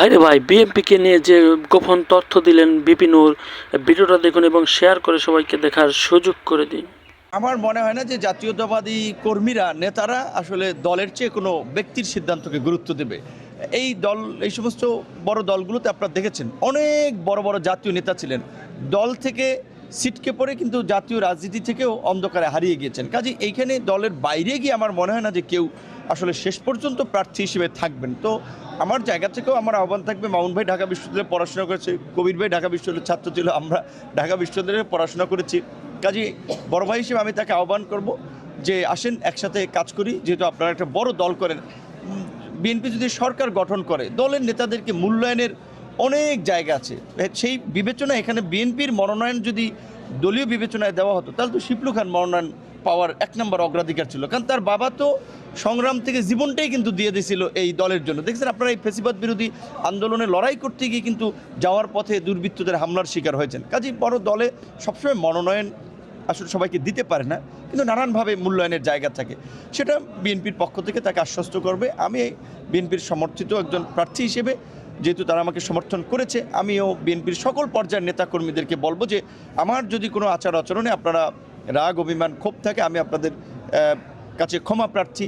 ভাইরে ভাই, বিএনপিকে নিয়ে যে গোপন তথ্য দিলেন বিপিনুর, ভিডিওটা দেখুন এবং শেয়ার করে সবাইকে দেখার সুযোগ করে দিন। আমার মনে হয় না যে জাতীয়তাবাদী কর্মীরা নেতারা আসলে দলের চেয়ে কোনো ব্যক্তির সিদ্ধান্তকে গুরুত্ব দেবে। এই সমস্ত বড় দলগুলোতে আপনারা দেখেছেন অনেক বড় বড় জাতীয় নেতা ছিলেন, দল থেকে ছিটকে পড়ে কিন্তু জাতীয় রাজনীতি থেকেও অন্ধকারে হারিয়ে গিয়েছেন। কাজে এইখানে দলের বাইরে গিয়ে আমার মনে হয় না যে কেউ আসলে শেষ পর্যন্ত প্রার্থী হিসেবে থাকবেন। তো আমার জায়গা থেকেও আমার আহ্বান থাকবে, মামুন ভাই ঢাকা বিশ্ববিদ্যালয়ে পড়াশোনা করেছে, কবির ভাই ঢাকা বিশ্ববিদ্যালয়ের ছাত্র ছিল, আমরা ঢাকা বিশ্ববিদ্যালয়ে পড়াশোনা করেছি। কাজে বড় ভাই হিসেবে আমি তাকে আহ্বান করব যে আসেন একসাথে কাজ করি। যেহেতু আপনারা একটা বড় দল করেন, বিএনপি যদি সরকার গঠন করে দলের নেতাদেরকে মূল্যায়নের অনেক জায়গা আছে। সেই বিবেচনা এখানে বিএনপির মনোনয়ন যদি দলীয় বিবেচনায় দেওয়া হতো তাহলে তো শিপলু খান মনোনয়ন পাওয়ার 1 নম্বর অগ্রাধিকার ছিল, কারণ তার বাবা তো সংগ্রাম থেকে জীবনটাই কিন্তু দিয়ে দিয়েছিল এই দলের জন্য। দেখছেন আপনারা এই ফ্যাসিবাদ বিরোধী আন্দোলনে লড়াই করতে গিয়ে কিন্তু যাওয়ার পথে দুর্বৃত্তদের হামলার শিকার হয়েছেন। কাজেই বড় দলে সবসময় মনোনয়ন আসলে সবাইকে দিতে পারে না, কিন্তু নানানভাবে মূল্যায়নের জায়গা থাকে। সেটা বিএনপির পক্ষ থেকে তাকে আশ্বস্ত করবে। আমি বিএনপির সমর্থিত একজন প্রার্থী হিসেবে, যেহেতু তারা আমাকে সমর্থন করেছে, আমিও বিএনপির সকল পর্যায়ের নেতাকর্মীদেরকে বলবো যে আমার যদি কোনো আচার আচরণে আপনারা রাগ, অভিমান, ক্ষোভ থাকে, আমি আপনাদের কাছে ক্ষমা প্রার্থী।